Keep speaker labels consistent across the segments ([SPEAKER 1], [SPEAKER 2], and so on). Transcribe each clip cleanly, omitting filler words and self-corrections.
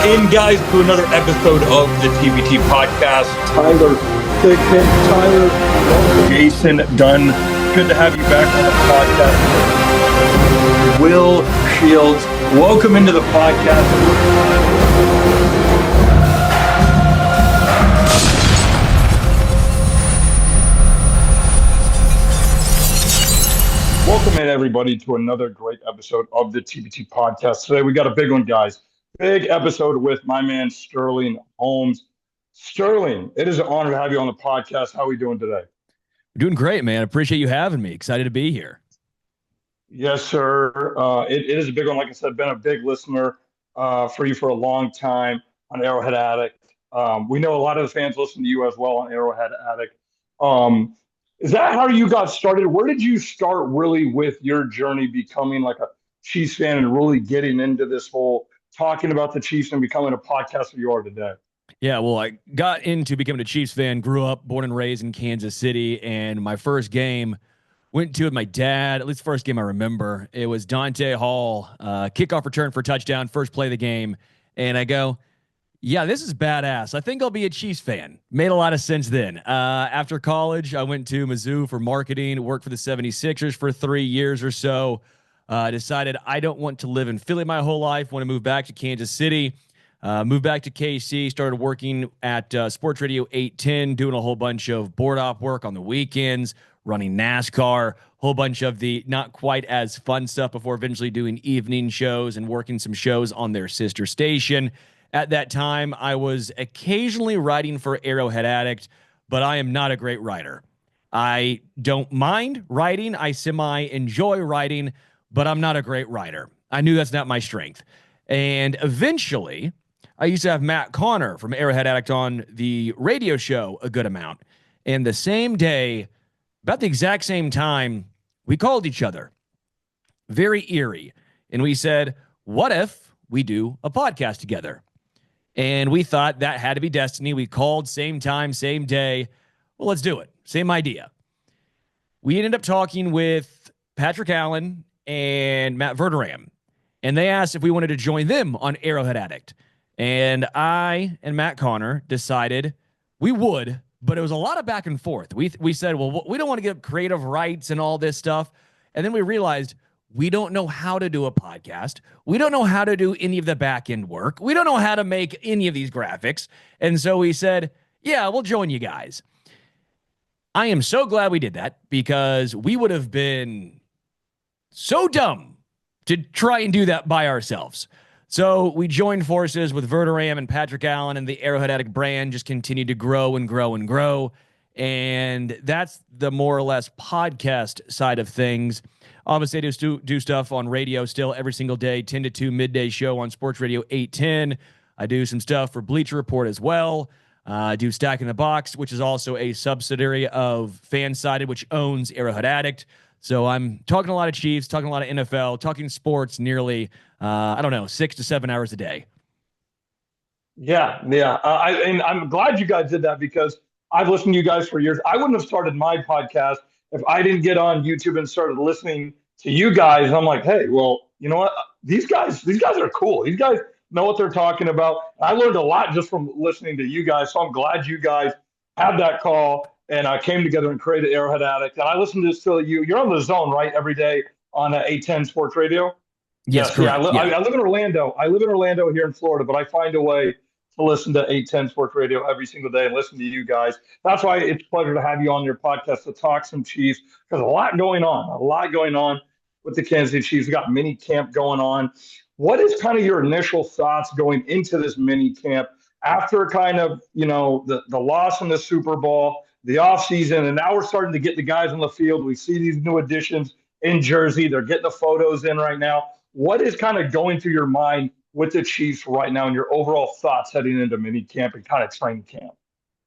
[SPEAKER 1] in, guys, to another episode of the TBT podcast. Tyler Thigpen, Tyler, Jason Dunn. Good to have you back on the podcast. Will Shields, welcome into the podcast. Welcome in, everybody, to another great episode of the TBT podcast. Today, we got a big one, guys. Big episode with my man, Sterling Holmes. Sterling, it is an honor to have you on the podcast. How are we doing today?
[SPEAKER 2] Doing great, man. Appreciate you having me. Excited to be here.
[SPEAKER 1] Yes, sir. It is a big one. Like I said, been a big listener for you for a long time on Arrowhead Addict. We know a lot of the fans listen to you as well on Arrowhead Addict. Is that how you got started? Where did you start really with your journey becoming like a Chiefs fan and really getting into this whole talking about the Chiefs and becoming a podcaster you are today?
[SPEAKER 2] Yeah, well, I got into becoming a Chiefs fan, grew up, born and raised in Kansas City, and my first game went to with my dad, at least the first game I remember. It was Dante Hall, kickoff return for a touchdown, first play of the game, and I go, yeah, this is badass. I think I'll be a Chiefs fan. Made a lot of sense then. After college, I went to Mizzou for marketing, worked for the 76ers for 3 years or so. Decided I don't want to live in Philly my whole life. Want to move back to Kansas City. Moved back to KC. Started working at Sports Radio 810, doing a whole bunch of board op work on the weekends, running NASCAR, whole bunch of the not quite as fun stuff before eventually doing evening shows and working some shows on their sister station. At that time, I was occasionally writing for Arrowhead Addict, but I am not a great writer. I don't mind writing. I semi-enjoy writing, but I'm not a great writer. I knew that's not my strength. And eventually, I used to have Matt Connor from Arrowhead Addict on the radio show a good amount. And the same day, about the exact same time, we called each other. Very eerie. And we said, what if we do a podcast together? And we thought that had to be destiny. We called same time, same day. Well, let's do it. Same idea. We ended up talking with Patrick Allen and Matt Verderam, and they asked if we wanted to join them on Arrowhead Addict. And I and Matt Connor decided we would, but it was a lot of back and forth. We said, well, we don't want to give creative rights and all this stuff. And then we realized we don't know how to do a podcast. We don't know how to do any of the back end work. We don't know how to make any of these graphics. And so we said, yeah, we'll join you guys. I am so glad we did that because we would have been so dumb to try and do that by ourselves. So we joined forces with Verderam and Patrick Allen, and the Arrowhead Addict brand just continued to grow and grow and grow. And that's the more or less podcast side of things. Obviously, I do stuff on radio still every single day, 10 to 2 midday show on Sports Radio 810. I do some stuff for Bleacher Report as well. I do Stack in the Box, which is also a subsidiary of Fansided, which owns Arrowhead Addict. So I'm talking a lot of Chiefs, talking a lot of NFL, talking sports nearly, 6 to 7 hours a day.
[SPEAKER 1] Yeah. And I'm glad you guys did that because I've listened to you guys for years. I wouldn't have started my podcast if I didn't get on YouTube and started listening to you guys. And I'm like, hey, well, you know what? These guys are cool. These guys know what they're talking about. I learned a lot just from listening to you guys. So I'm glad you guys had that call and came together and created Arrowhead Addict. And I listen to this till you're on the Zone, right? Every day on 810 Sports Radio.
[SPEAKER 2] Yes,
[SPEAKER 1] yeah. I live in Orlando. I live in Orlando here in Florida, but I find a way to listen to 810 Sports Radio every single day and listen to you guys. That's why it's a pleasure to have you on your podcast to talk some Chiefs because a lot going on with the Kansas City Chiefs. We got mini camp going on. What is kind of your initial thoughts going into this mini camp after kind of, the loss in the Super Bowl, the offseason, and now we're starting to get the guys on the field. We see these new additions in Jersey. They're getting the photos in right now. What is kind of going through your mind with the Chiefs right now and your overall thoughts heading into mini camp and kind of training camp?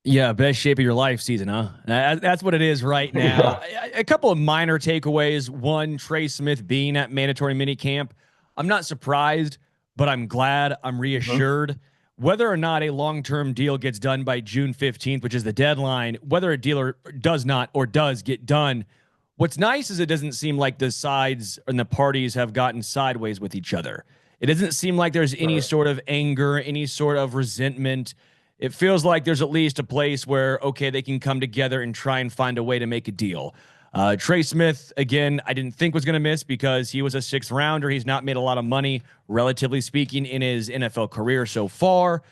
[SPEAKER 2] Yeah, best shape of your life season, huh? That's what it is right now. A couple of minor takeaways. One, Trey Smith being at mandatory mini camp. I'm not surprised, but I'm glad. I'm reassured. Whether or not a long-term deal gets done by June 15th, which is the deadline, whether a deal does not or does get done, what's nice is it doesn't seem like the sides and the parties have gotten sideways with each other. It doesn't seem like there's any
[SPEAKER 1] Right.
[SPEAKER 2] sort of anger, any sort of resentment. It feels like there's at least a place where, okay, they can come together and try and find a way to make a deal. Trey Smith, again, I didn't think was going to miss because he was a sixth rounder. He's not made a lot of money, relatively speaking, in his NFL career so far.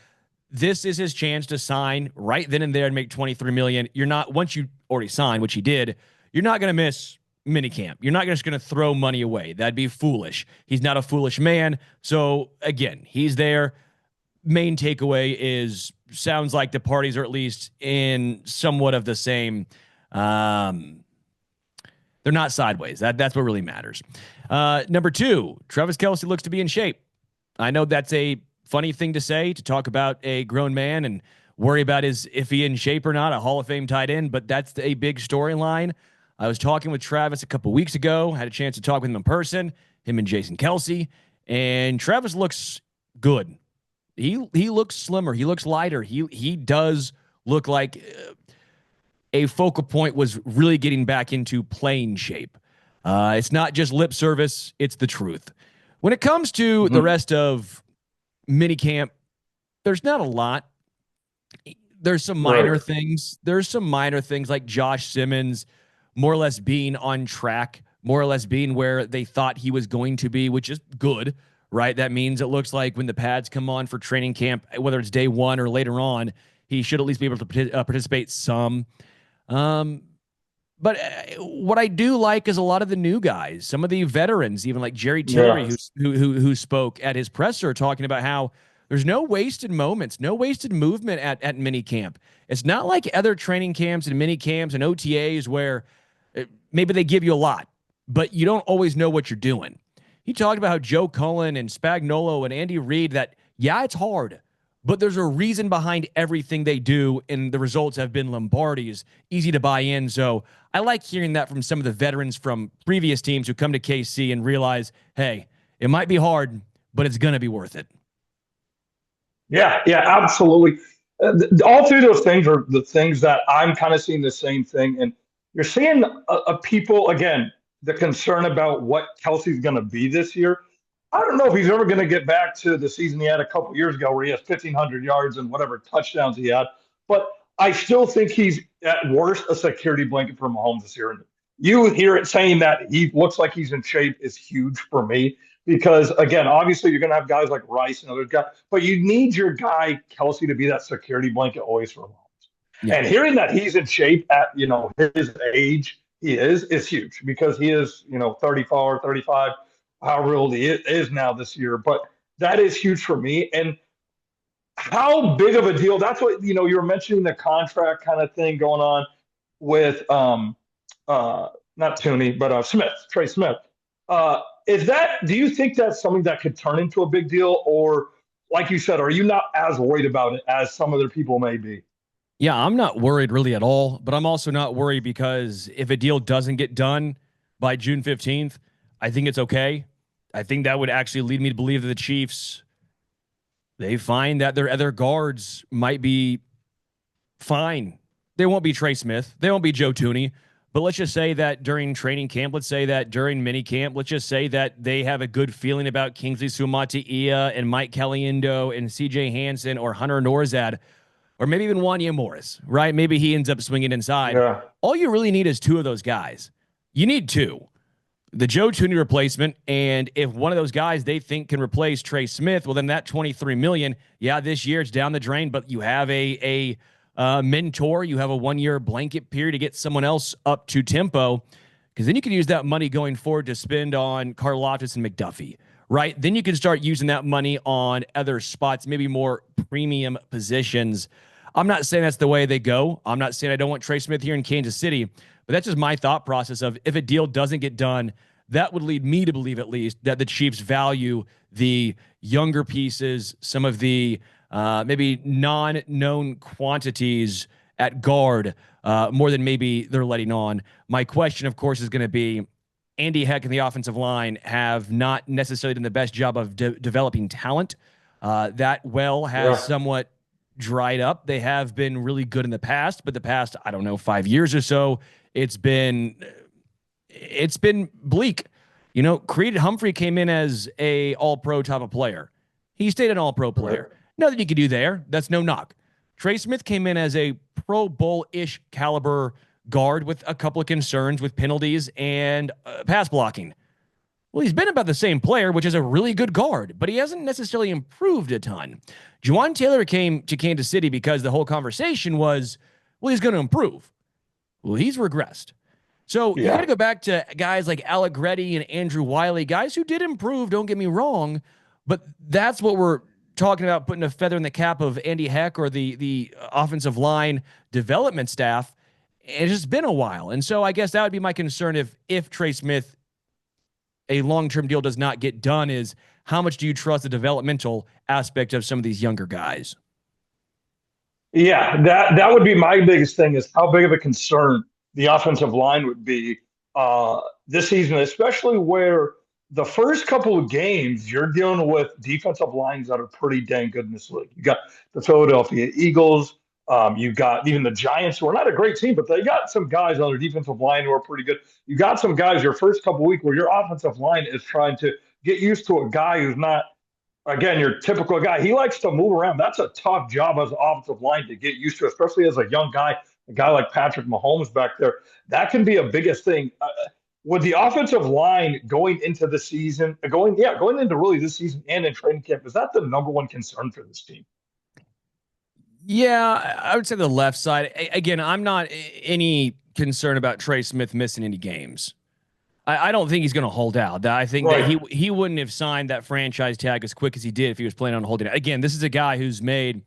[SPEAKER 2] This is his chance to sign right then and there and make 23 million. You're not, once you already signed, which he did, you're not going to miss minicamp. You're not just going to throw money away. That'd be foolish. He's not a foolish man. So again, he's there. Main takeaway is sounds like the parties are at least in somewhat of the same. They're not sideways. That's what really matters. Number two, Travis Kelce looks to be in shape. I know that's a funny thing to say, to talk about a grown man and worry about if he in shape or not, a Hall of Fame tight end, but that's a big storyline. I was talking with Travis a couple weeks ago, had a chance to talk with him in person, him and Jason Kelce, and Travis looks good. He looks slimmer. He looks lighter. He does look like a focal point was really getting back into playing shape. It's not just lip service, it's the truth. When it comes to the rest of minicamp, there's not a lot. There's some minor things. There's some minor things like Josh Simmons more or less being on track, more or less being where they thought he was going to be, which is good, right? That means it looks like when the pads come on for training camp, whether it's day one or later on, he should at least be able to participate some. But what I do like is a lot of the new guys, some of the veterans, even like Jerry Tillery, who spoke at his presser, talking about how there's no wasted moments, no wasted movement at mini camp. It's not like other training camps and mini camps and OTAs where maybe they give you a lot, but you don't always know what you're doing. He talked about how Joe Cullen and Spagnuolo and Andy Reid, that, yeah, it's hard, but there's a reason behind everything they do, and the results have been Lombardi's, easy to buy in. So I like hearing that from some of the veterans from previous teams who come to KC and realize, hey, it might be hard, but it's going to be worth it.
[SPEAKER 1] Yeah, yeah, absolutely. All three of those things are the things that I'm kind of seeing the same thing. And you're seeing people, again, the concern about what Kelsey's going to be this year. I don't know if he's ever going to get back to the season he had a couple years ago where he has 1,500 yards and whatever touchdowns he had. But I still think he's, at worst, a security blanket for Mahomes this year. And you hear it saying that he looks like he's in shape is huge for me because, again, obviously you're going to have guys like Rice and other guys, but you need your guy Kelsey to be that security blanket always for Mahomes. Yeah. And hearing that he's in shape at, his age, he is huge because he is, 34, 35, however old he is now this year. But that is huge for me. And how big of a deal, that's what, you were mentioning the contract kind of thing going on with, not Tooney, but Trey Smith. Do you think that's something that could turn into a big deal? Or like you said, are you not as worried about it as some other people may be?
[SPEAKER 2] Yeah, I'm not worried really at all, but I'm also not worried because if a deal doesn't get done by June 15th, I think it's okay. I think that would actually lead me to believe that the Chiefs, they find that their other guards might be fine. They won't be Trey Smith. They won't be Joe Tooney. But let's just say that during training camp, let's say that during mini camp, let's just say that they have a good feeling about Kingsley Suamataia and Mike Caliendo and CJ Hansen or Hunter Norzad, or maybe even Wanya Morris, right? Maybe he ends up swinging inside. Yeah. All you really need is two of those guys. You need two. The Joe Tooney replacement, and if one of those guys they think can replace Trey Smith, well, then that $23 million, yeah, this year it's down the drain, but you have a mentor, you have a 1-year blanket period to get someone else up to tempo, because then you can use that money going forward to spend on Karlaftis and McDuffie, right? Then you can start using that money on other spots, maybe more premium positions. I'm not saying that's the way they go. I'm not saying I don't want Trey Smith here in Kansas City, but that's just my thought process of if a deal doesn't get done, that would lead me to believe at least that the Chiefs value the younger pieces, some of the maybe non-known quantities at guard more than maybe they're letting on. My question, of course, is going to be Andy Heck and the offensive line have not necessarily done the best job of developing talent. That well has somewhat dried up. They have been really good in the past, but the past, I don't know, 5 years or so, it's been bleak. Creed Humphrey came in as a all-pro type of player. He stayed an all-pro
[SPEAKER 1] Right.
[SPEAKER 2] player. Nothing you can do there. That's no knock. Trey Smith came in as a Pro Bowl-ish caliber guard with a couple of concerns with penalties and pass blocking. Well, he's been about the same player, which is a really good guard, but he hasn't necessarily improved a ton. Juwan Taylor came to Kansas City because the whole conversation was, well, he's going to improve. Well, he's regressed. So you got to
[SPEAKER 1] Yeah.
[SPEAKER 2] go back to guys like Allegretti and Andrew Wiley, guys who did improve, don't get me wrong, but that's what we're talking about, putting a feather in the cap of Andy Heck or the offensive line development staff. It's just been a while. And so I guess that would be my concern if Trey Smith, a long-term deal does not get done, is how much do you trust the developmental aspect of some of these younger guys?
[SPEAKER 1] Yeah, that would be my biggest thing is how big of a concern the offensive line would be this season, especially where the first couple of games you're dealing with defensive lines that are pretty dang good in this league. You got the Philadelphia Eagles, you've got even the Giants, who are not a great team, but they got some guys on their defensive line who are pretty good. You got some guys your first couple of weeks where your offensive line is trying to get used to a guy who's not again, your typical guy. He likes to move around. That's a tough job as an offensive line to get used to, especially as a young guy, a guy like Patrick Mahomes back there. That can be a biggest thing. With the offensive line going into the season, going into really this season and in training camp, is that the number one concern for this team?
[SPEAKER 2] Yeah, I would say the left side. Again, I'm not any concerned about Trey Smith missing any games. I don't think he's going to hold out. I think that
[SPEAKER 1] Right.
[SPEAKER 2] he wouldn't have signed that franchise tag as quick as he did if he was planning on holding it. Again, this is a guy who's made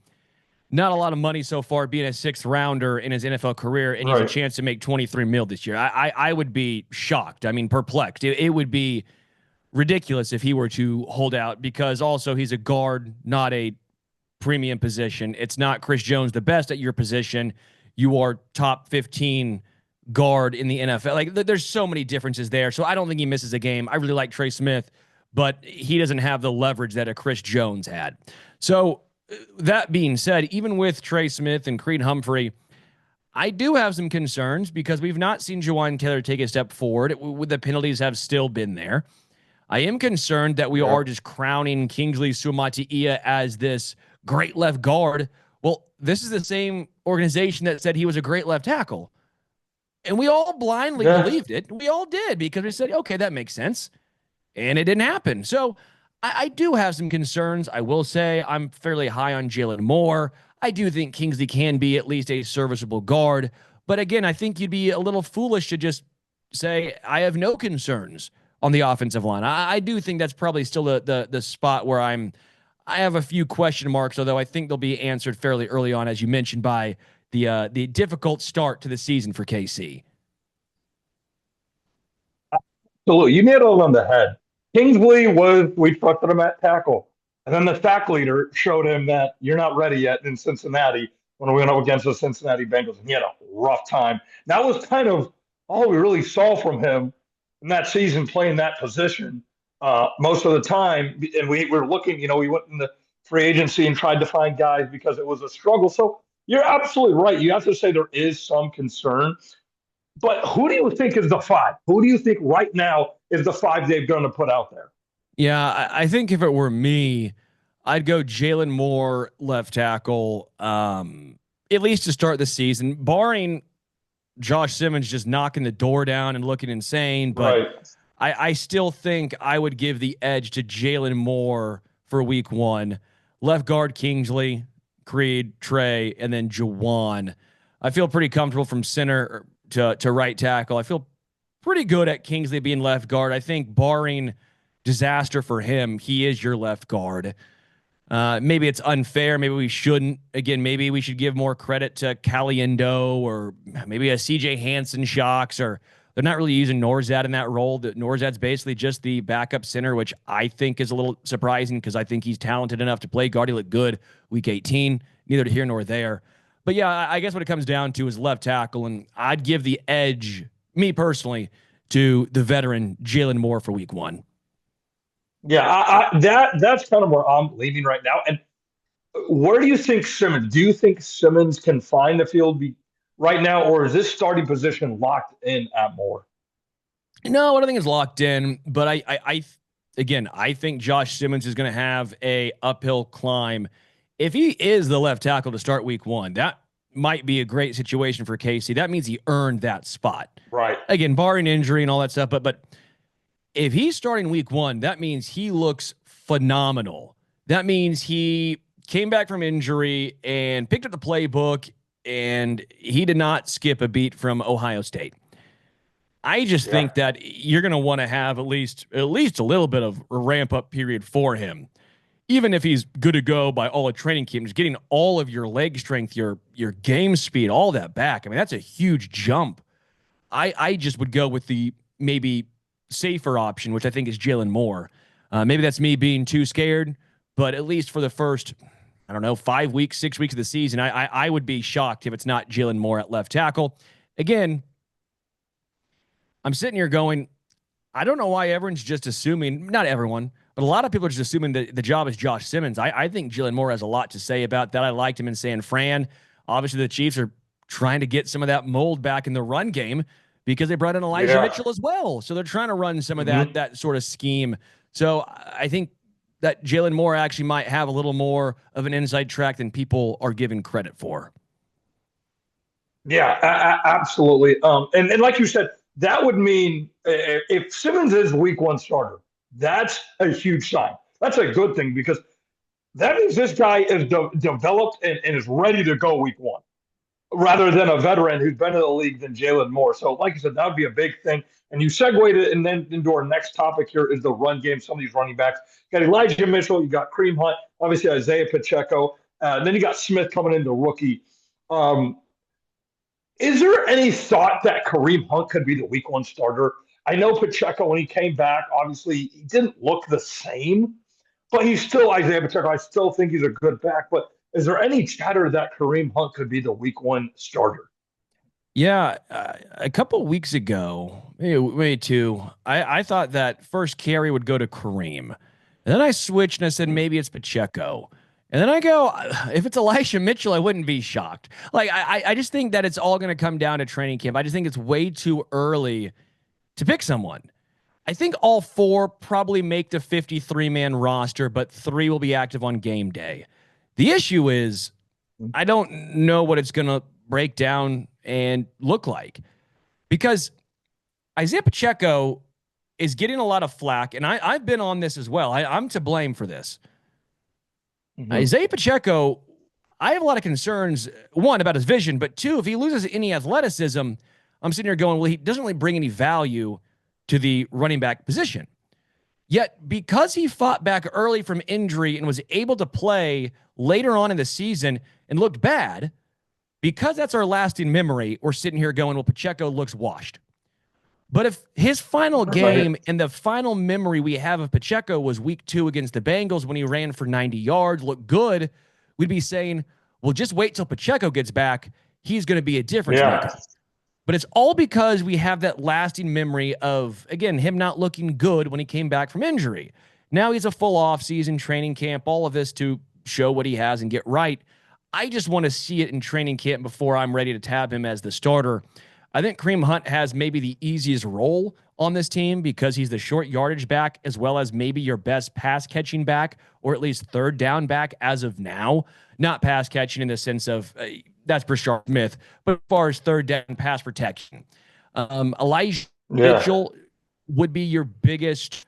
[SPEAKER 2] not a lot of money so far, being a sixth rounder in his NFL career, and he has a
[SPEAKER 1] Right.
[SPEAKER 2] chance to make 23 mil this year. I would be shocked. I mean, perplexed. It would be ridiculous if he were to hold out, because also he's a guard, not a premium position. It's not Chris Jones, the best at your position. You are top 15 guard in the NFL. Like, there's so many differences there. So I don't think he misses a game. I really like Trey Smith, but he doesn't have the leverage that a Chris Jones had. So that being said, even with Trey Smith and Creed Humphrey, I do have some concerns because we've not seen Juwan Taylor take a step forward. The penalties have still been there. I am concerned that we
[SPEAKER 1] Yeah.
[SPEAKER 2] are just crowning Kingsley Suamataia as this great left guard. Well, this is the same organization that said he was a great left tackle. And we all blindly
[SPEAKER 1] Yeah.
[SPEAKER 2] believed it. We all did, because we said, okay, that makes sense. And it didn't happen. So I do have some concerns. I will say I'm fairly high on Jalen Moore. I do think Kingsley can be at least a serviceable guard. But again, I think you'd be a little foolish to just say, I have no concerns on the offensive line. I do think that's probably still the spot where I have a few question marks, although I think they'll be answered fairly early on, as you mentioned, by the difficult start to the season for KC.
[SPEAKER 1] Absolutely. You nailed it on the head. Kingsley was, we trusted him at tackle. And then the sack leader showed him that you're not ready yet in Cincinnati when we went up against the Cincinnati Bengals. And he had a rough time. That was kind of all we really saw from him in that season playing that position most of the time. And we were looking, we went in the free agency and tried to find guys because it was a struggle. So you're absolutely right. You have to say there is some concern. But who do you think is the five? Who do you think right now is the five they're going to put out there?
[SPEAKER 2] Yeah, I think if it were me, I'd go Jalen Moore left tackle, at least to start the season, barring Josh Simmons just knocking the door down and looking insane. But
[SPEAKER 1] Right.
[SPEAKER 2] I still think I would give the edge to Jalen Moore for week one. Left guard Kingsley, Creed, Trey, and then Jawan. I feel pretty comfortable from center to right tackle. I feel pretty good at Kingsley being left guard. I think barring disaster for him, he is your left guard. Maybe it's unfair. Maybe we shouldn't. Again, maybe we should give more credit to Caliendo or maybe a CJ Hansen Shocks, or they're not really using Norzad in that role. That Norzad's basically just the backup center, which I think is a little surprising because I think he's talented enough to play guard. He looked good week 18, neither here nor there. But yeah, I guess what it comes down to is left tackle, and I'd give the edge, me personally, to the veteran Jalen Moore for week one.
[SPEAKER 1] Yeah, that's kind of where I'm leaning right now. And where do you think Simmons? Do you think Simmons can find the field right now, or is this starting position locked in at Moore?
[SPEAKER 2] No, I don't think it's locked in, but again, I think Josh Simmons is going to have a uphill climb. If he is the left tackle to start week one, that might be a great situation for Casey. That means he earned that spot.
[SPEAKER 1] Right.
[SPEAKER 2] Again, barring injury and all that stuff, but if he's starting week one, that means he looks phenomenal. That means he came back from injury and picked up the playbook, and he did not skip a beat from Ohio State. I just
[SPEAKER 1] Yeah.
[SPEAKER 2] think that you're going to want to have at least a little bit of a ramp up period for him. Even if he's good to go by all of training camp, just getting all of your leg strength, your game speed, all that back. I mean, that's a huge jump. I just would go with the maybe safer option, which I think is Jalen Moore. Maybe that's me being too scared, but at least for the first, I don't know, 5 weeks, 6 weeks of the season, I would be shocked if it's not Jalen Moore at left tackle. Again, I'm sitting here going, I don't know why everyone's just assuming, not everyone, but a lot of people are just assuming that the job is Josh Simmons. I think Jalen Moore has a lot to say about that. I liked him in San Fran. Obviously, the Chiefs are trying to get some of that mold back in the run game because they brought in Elijah
[SPEAKER 1] Yeah.
[SPEAKER 2] Mitchell as well. So they're trying to run some of
[SPEAKER 1] Mm-hmm.
[SPEAKER 2] that sort of scheme. So I think that Jalen Moore actually might have a little more of an inside track than people are giving credit for.
[SPEAKER 1] Yeah, absolutely. And like you said, that would mean if Simmons is week one starter, that's a huge sign. That's a good thing because that means this guy is developed and is ready to go week one, rather than a veteran who's been in the league than Jalen Moore. So, like you said, that would be a big thing. And you segued it, and then into our next topic here is the run game. Some of these running backs. You got Elijah Mitchell, you got Kareem Hunt, obviously Isaiah Pacheco, then you got Smith coming in, the rookie. Um, is there any thought that Kareem Hunt could be the week one starter? I know Pacheco, when he came back, obviously he didn't look the same, but he's still Isaiah Pacheco. I still think he's a good back. But is there any chatter that Kareem Hunt could be the week one starter?
[SPEAKER 2] Yeah, a couple weeks ago, maybe two, I thought that first carry would go to Kareem. And then I switched and I said maybe it's Pacheco. And then I go, if it's Elisha Mitchell, I wouldn't be shocked. Like I just think that it's all going to come down to training camp. I just think it's way too early to pick someone. I think all four probably make the 53-man roster, but three will be active on game day. The issue is I don't know what it's going to break down and look like because Isaiah Pacheco is getting a lot of flack, and I've been on this as well. I'm to blame for this.
[SPEAKER 1] Mm-hmm.
[SPEAKER 2] Isaiah Pacheco, I have a lot of concerns, one, about his vision, but two, if he loses any athleticism, I'm sitting here going, well, he doesn't really bring any value to the running back position. Yet, because he fought back early from injury and was able to play later on in the season and looked bad, because that's our lasting memory, we're sitting here going, well, Pacheco looks washed. But if his final game and the final memory we have of Pacheco was week 2 against the Bengals when he ran for 90 yards, looked good, we'd be saying, well, just wait till Pacheco gets back. He's going to be a difference maker. But it's all because we have that lasting memory of, again, him not looking good when he came back from injury. Now he's a full off-season training camp, all of this to show what he has and get right. I just want to see it in training camp before I'm ready to tab him as the starter. I think Kareem Hunt has maybe the easiest role on this team because he's the short yardage back as well as maybe your best pass catching back or at least third down back as of now. Not pass catching in the sense of that's Brashard Smith, but as far as third down pass protection. Elijah Mitchell would be your biggest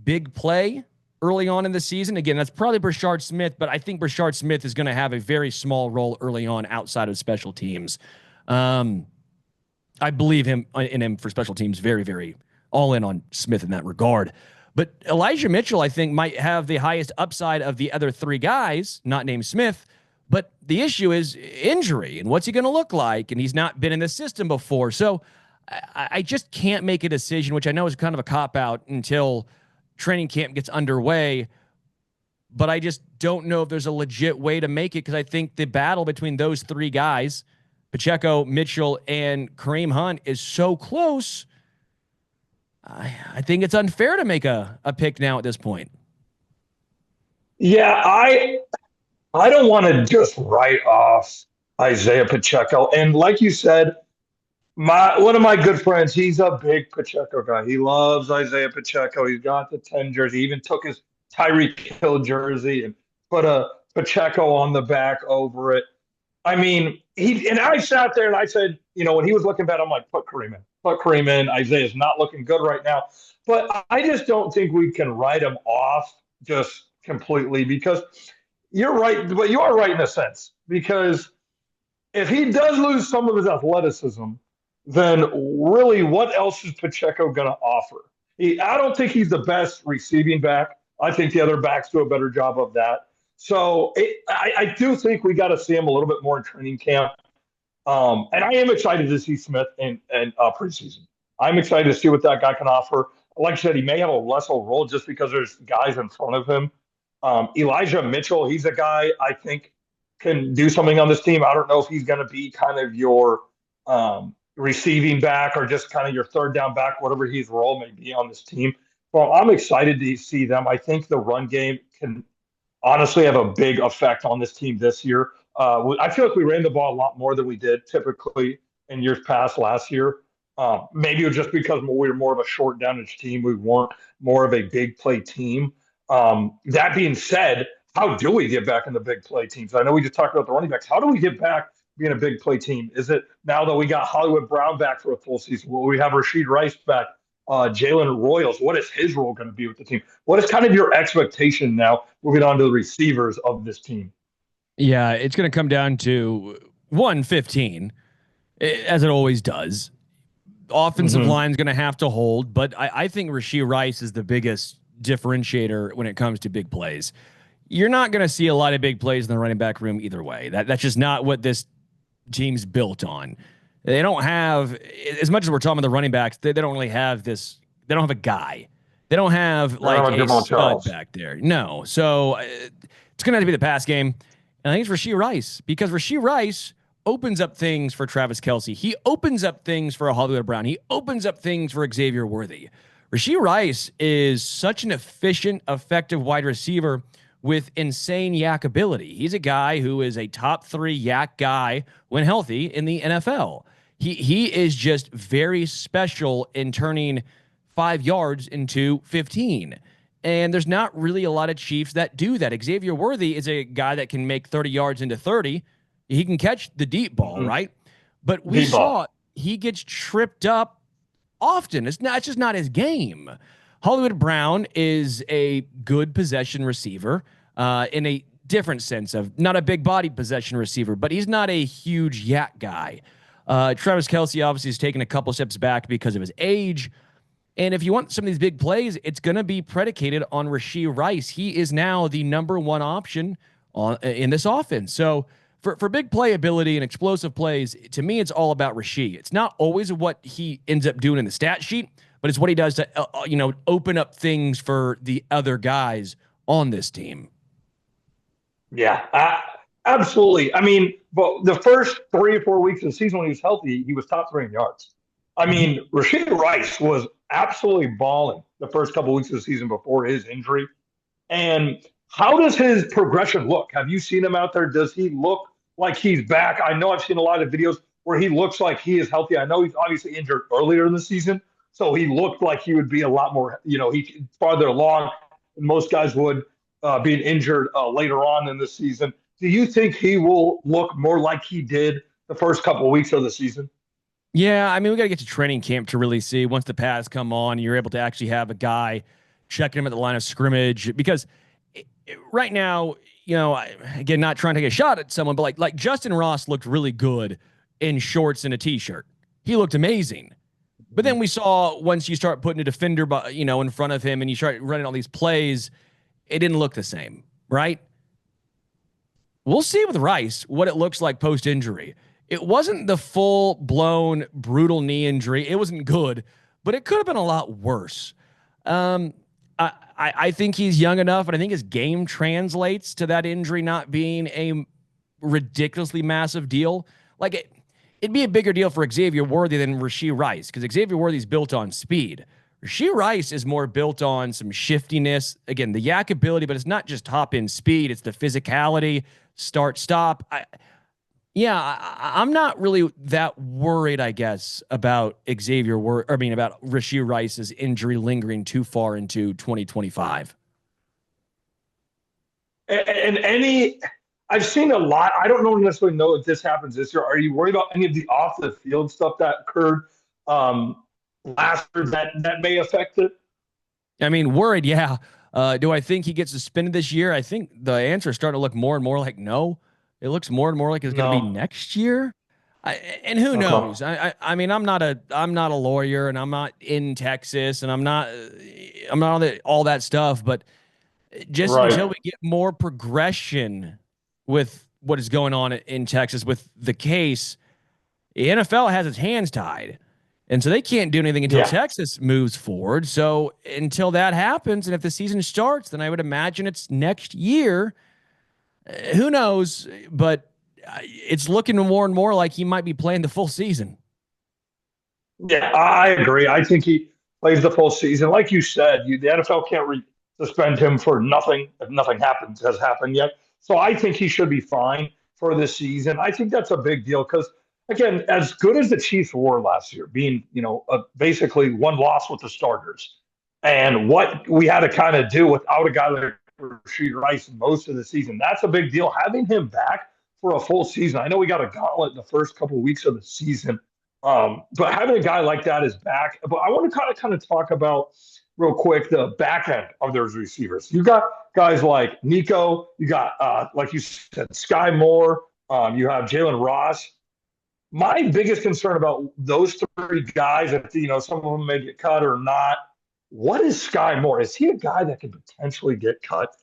[SPEAKER 2] big play early on in the season. Again, that's probably Brashard Smith, but I think Brashard Smith is going to have a very small role early on outside of special teams. I believe in him for special teams, very, very all in on Smith in that regard. But Elijah Mitchell, I think, might have the highest upside of the other three guys, not named Smith. But the issue is injury and what's he going to look like? And he's not been in the system before. So I just can't make a decision, which I know is kind of a cop-out until training camp gets underway. But I just don't know if there's a legit way to make it because I think the battle between those three guys, Pacheco, Mitchell, and Kareem Hunt, is so close. I think it's unfair to make a pick now at this point.
[SPEAKER 1] Yeah, I don't want to just write off Isaiah Pacheco. And like you said, One of my good friends, he's a big Pacheco guy. He loves Isaiah Pacheco. He's got the 10 jersey. He even took his Tyreek Hill jersey and put a Pacheco on the back over it. I mean, he and I sat there and I said, when he was looking bad, I'm like, put Kareem in. Put Kareem in. Isaiah's not looking good right now. But I just don't think we can write him off just completely because you're right, but you are right in a sense because if he does lose some of his athleticism, then really what else is Pacheco going to offer? I don't think he's the best receiving back. I think the other backs do a better job of that. So I do think we got to see him a little bit more in training camp. And I am excited to see Smith in preseason. I'm excited to see what that guy can offer. Like I said, he may have a lesser role just because there's guys in front of him. Elijah Mitchell, he's a guy I think can do something on this team. I don't know if he's going to be kind of your receiving back or just kind of your third down back, whatever his role may be on this team. Well, I'm excited to see them. I think the run game can honestly have a big effect on this team this year. I feel like we ran the ball a lot more than we did typically in years past last year. Maybe it was just because we were more of a short downage team. We weren't more of a big play team. That being said, how do we get back in the big play teams? I know we just talked about the running backs. How do we get back being a big play team? Is it now that we got Hollywood Brown back for a full season? Will we have Rashid Rice back? Jalen Royals, what is his role going to be with the team? What is kind of your expectation now moving on to the receivers of this team?
[SPEAKER 2] Yeah, it's going to come down to 115, as it always does. Offensive line's going to have to hold, but I think Rashid Rice is the biggest differentiator when it comes to big plays. You're not going to see a lot of big plays in the running back room either way. That's just not what this team's built on. They don't have, as much as we're talking about the running backs, they don't really have this. They don't have a guy. They don't have like a stud back there. No. So it's going to have to be the pass game. And I think it's Rashid Rice because Rashid Rice opens up things for Travis Kelce. He opens up things for Hollywood Brown. He opens up things for Xavier Worthy. Rashid Rice is such an efficient, effective wide receiver with insane yak ability. He's a guy who is a top 3 yak guy when healthy in the NFL. He is just very special in turning 5 yards into 15. And there's not really a lot of Chiefs that do that. Xavier Worthy is a guy that can make 30 yards into 30. He can catch the deep ball, right? But we saw he gets tripped up often. It's just not his game. Hollywood Brown is a good possession receiver in a different sense of not a big body possession receiver, but he's not a huge yak guy. Travis Kelce obviously has taken a couple steps back because of his age. And if you want some of these big plays, it's going to be predicated on Rashid Rice. He is now the number 1 option in this offense. So for big playability and explosive plays, to me, it's all about Rashid. It's not always what he ends up doing in the stat sheet, but it's what he does to open up things for the other guys on this team.
[SPEAKER 1] Yeah, absolutely. I mean, but the first 3 or 4 weeks of the season when he was healthy, he was top 3 in yards. I mean, Rashid Rice was absolutely balling the first couple of weeks of the season before his injury. And how does his progression look? Have you seen him out there? Does he look like he's back? I know I've seen a lot of videos where he looks like he is healthy. I know he's obviously injured earlier in the season, so he looked like he would be a lot more, he's farther along than most guys would being injured later on in the season. Do you think he will look more like he did the first couple of weeks of the season?
[SPEAKER 2] Yeah, I mean, we got to get to training camp to really see once the pads come on, you're able to actually have a guy checking him at the line of scrimmage because right now, again, not trying to take a shot at someone, but like Justin Ross looked really good in shorts and a t-shirt. He looked amazing. But then we saw once you start putting a defender, in front of him and you start running all these plays, it didn't look the same, right? We'll see with Rice what it looks like post-injury. It wasn't the full-blown brutal knee injury. It wasn't good, but it could have been a lot worse. I think he's young enough, and I think his game translates to that injury not being a ridiculously massive deal. Like, it'd be a bigger deal for Xavier Worthy than Rashid Rice, because Xavier Worthy's built on speed. Rashid Rice is more built on some shiftiness. Again, the yak ability, but it's not just top-end speed. It's the physicality, start-stop. Yeah, I'm not really that worried, I guess, about about Rashee Rice's injury lingering too far into 2025.
[SPEAKER 1] And any, I've seen a lot. I don't know necessarily know if this happens this year. Are you worried about any of the off the field stuff that occurred um, last year that may affect it?
[SPEAKER 2] I mean, worried, yeah. Do I think he gets suspended this year? I think the answer is starting to look more and more like no. It looks more and more like it's going to be
[SPEAKER 1] No.
[SPEAKER 2] next year. I, and who
[SPEAKER 1] Okay.
[SPEAKER 2] knows? I mean, I'm not a lawyer, and I'm not in Texas, and I'm not all that stuff. But just until
[SPEAKER 1] Right.
[SPEAKER 2] we get more progression with what is going on in Texas with the case, the NFL has its hands tied. And so they can't do anything until
[SPEAKER 1] Yeah.
[SPEAKER 2] Texas moves forward. So until that happens, and if the season starts, then I would imagine it's next year. Who knows? But it's looking more and more like he might be playing the full season.
[SPEAKER 1] Yeah, I agree. I think he plays the full season. Like you said, the NFL can't suspend him for nothing if nothing happens has happened yet. So I think he should be fine for this season. I think that's a big deal because, again, as good as the Chiefs were last year, being basically one loss with the starters, and what we had to kind of do without a guy like Rasheed Rice most of the season, that's a big deal. Having him back for a full season. I know we got a gauntlet in the first couple of weeks of the season, but having a guy like that is back. But I want to kind of talk about real quick the back end of those receivers. You got guys like Nico. You got like you said, Sky Moore. You have Jalen Ross. My biggest concern about those three guys, if some of them may get cut or not. What is Sky Moore? Is he a guy that could potentially get cut?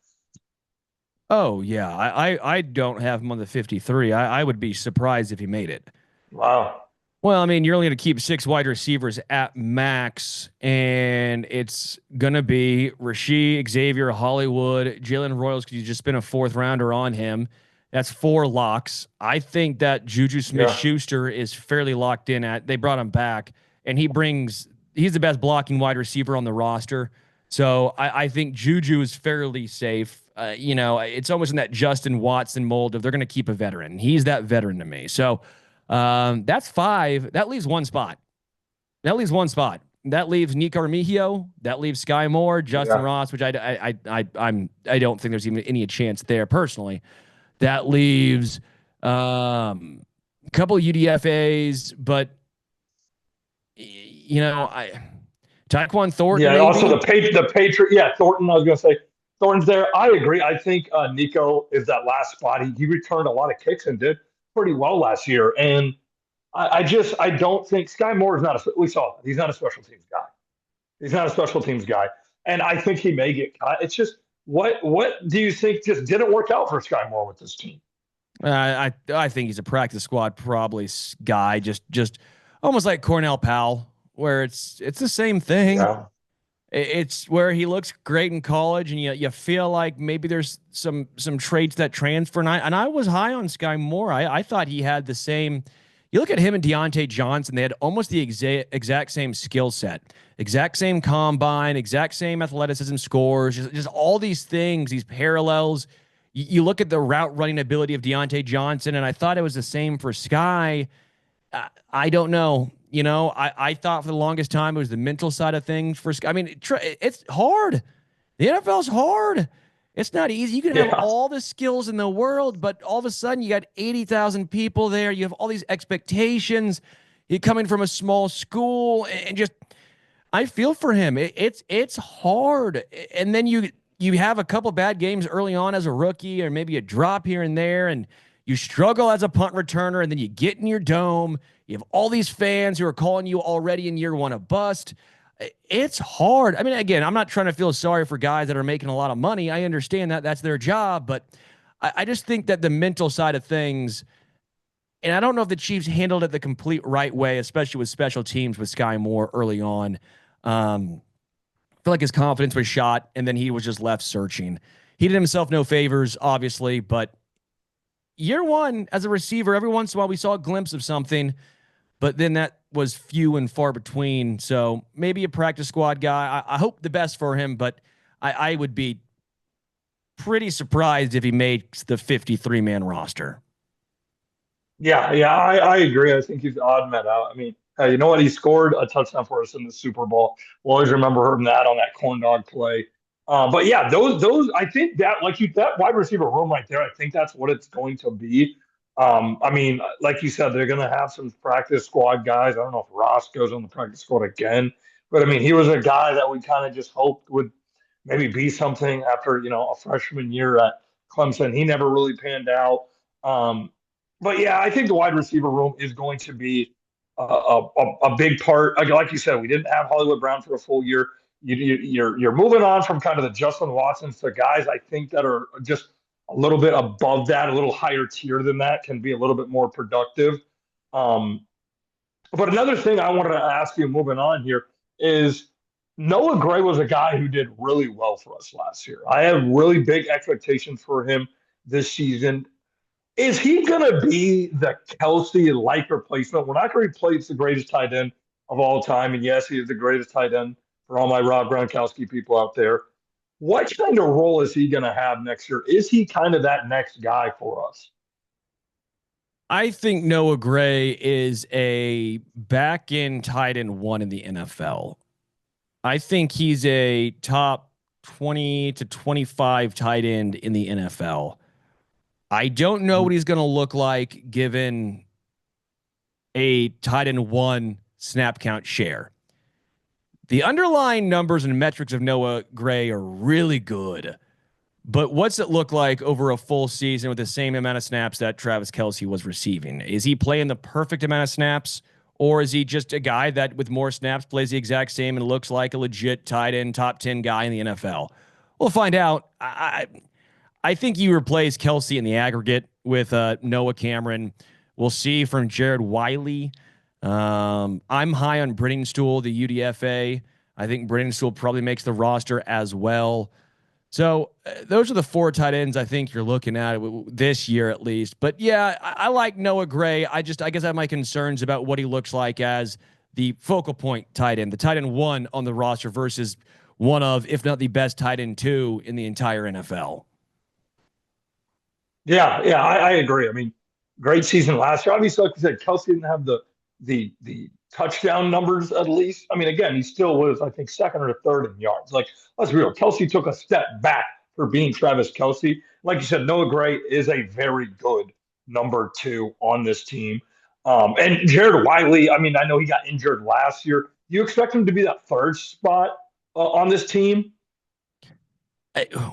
[SPEAKER 2] Oh, yeah. I don't have him on the 53. I would be surprised if he made it.
[SPEAKER 1] Wow.
[SPEAKER 2] Well, I mean, you're only going to keep six wide receivers at max, and it's going to be Rasheed, Xavier, Hollywood, Jalen Royals, because you just spent a fourth rounder on him. That's four locks. I think that Juju Smith
[SPEAKER 1] Yeah.
[SPEAKER 2] Schuster is fairly locked in at. They brought him back, and he's the best blocking wide receiver on the roster. So I think Juju is fairly safe. It's almost in that Justin Watson mold of they're going to keep a veteran. He's that veteran to me. So that's five. That leaves one spot. That leaves Nico Remigio. That leaves Sky Moore, Justin
[SPEAKER 1] Yeah.
[SPEAKER 2] Ross, which I don't think there's even any chance there personally. That leaves a couple of UDFA's, but I Tyquan Thornton
[SPEAKER 1] Yeah, also
[SPEAKER 2] maybe.
[SPEAKER 1] the Patriot. Yeah, Thornton. I was going to say Thornton's there. I agree. I think Nico is that last spot. He returned a lot of kicks and did pretty well last year. And I don't think Sky Moore is not a. We saw that he's not a special teams guy. He's not a special teams guy, and I think he may get cut. It's just what do you think just didn't work out for Sky Moore with this team?
[SPEAKER 2] I think he's a practice squad probably guy, just almost like Cornell Powell, where it's the same thing.
[SPEAKER 1] Yeah.
[SPEAKER 2] It's where he looks great in college, and you feel like maybe there's some traits that transfer. And I was high on Sky Moore. I thought he had the same. You look at him and Deontay Johnson; they had almost the exact same skill set, exact same combine, exact same athleticism scores, just all these things, these parallels. You look at the route running ability of Deontay Johnson, and I thought it was the same for Sky. I don't know. I thought for the longest time it was the mental side of things for. I mean, it's hard. The NFL's hard. It's not easy. You can have
[SPEAKER 1] Yeah.
[SPEAKER 2] all the skills in the world, but all of a sudden you got 80,000 people there. You have all these expectations. You're coming from a small school, and just I feel for him. It's hard, and then you have a couple bad games early on as a rookie, or maybe a drop here and there, and you struggle as a punt returner, and then you get in your dome. You have all these fans who are calling you already in year one a bust. It's hard. I mean, again, I'm not trying to feel sorry for guys that are making a lot of money. I understand that that's their job, but I just think that the mental side of things, and I don't know if the Chiefs handled it the complete right way, especially with special teams with Sky Moore early on. I feel like his confidence was shot, and then he was just left searching. He did himself no favors, obviously, but year one as a receiver, every once in a while we saw a glimpse of something, but then that was few and far between. So maybe a practice squad guy. I hope the best for him, but I would be pretty surprised if he made the 53-man roster.
[SPEAKER 1] Yeah, I agree. I think he's odd man out. I mean, hey, you know what? He scored a touchdown for us in the Super Bowl. We'll always remember him that on that corn dog play. But yeah, those I think that like you that wide receiver room right there, I think that's what it's going to be. I mean, like you said, they're going to have some practice squad guys. I don't know if Ross goes on the practice squad again, but I mean, he was a guy that we kind of just hoped would maybe be something after a freshman year at Clemson. He never really panned out. But yeah, I think the wide receiver room is going to be a big part. Like you said, we didn't have Hollywood Brown for a full year. You're moving on from kind of the Justin Watsons to guys I think that are just a little bit above that, a little higher tier than that, can be a little bit more productive. Um, but another thing I wanted to ask you moving on here is Noah Gray was a guy who did really well for us last year. I have really big expectations for him this season. Is he going to be the Kelsey-like replacement? We're not going to replace the greatest tight end of all time. And yes, he is the greatest tight end for all my Rob Gronkowski people out there. What kind of role is he going to have next year? Is he kind of that next guy for us?
[SPEAKER 2] I think Noah Gray is a back end tight end one in the NFL. I think he's a top 20 to 25 tight end in the NFL. I don't know what he's going to look like given a tight end one snap count share. The underlying numbers and metrics of Noah Gray are really good. But what's it look like over a full season with the same amount of snaps that Travis Kelce was receiving? Is he playing the perfect amount of snaps? Or is he just a guy that with more snaps plays the exact same and looks like a legit tight end, top 10 guy in the NFL? We'll find out. I think you replace Kelce in the aggregate with Noah Cameron. We'll see from Jared Wiley. I'm high on Brittingstool, the UDFA. I think Brittingstool probably makes the roster as well. So those are the four tight ends I think you're looking at this year at least. But yeah, I like Noah Gray. I guess I have my concerns about what he looks like as the focal point tight end, the tight end one on the roster versus one of, if not the best tight end two in the entire NFL.
[SPEAKER 1] Yeah, I agree. I mean, great season last year. Obviously, like you said, Kelsey didn't have the touchdown numbers at least. I mean, again, he still was, I think, second or third in yards. Like, let's be real. Kelsey took a step back for being Travis Kelsey. Like you said, Noah Gray is a very good number two on this team. And Jared Wiley, I mean, I know he got injured last year. Do you expect him to be that third spot on this team?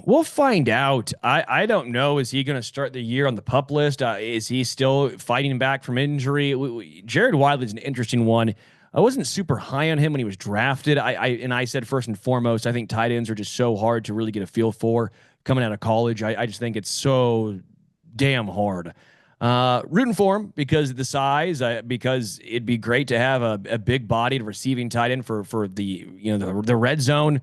[SPEAKER 2] We'll find out. I don't know. Is he going to start the year on the pup list? Is he still fighting back from injury? Jared Wiley's an interesting one. I wasn't super high on him when he was drafted. I said first and foremost, I think tight ends are just so hard to really get a feel for coming out of college. I just think it's so damn hard. Rooting for him because of the size, because it'd be great to have a big bodied receiving tight end for the the red zone.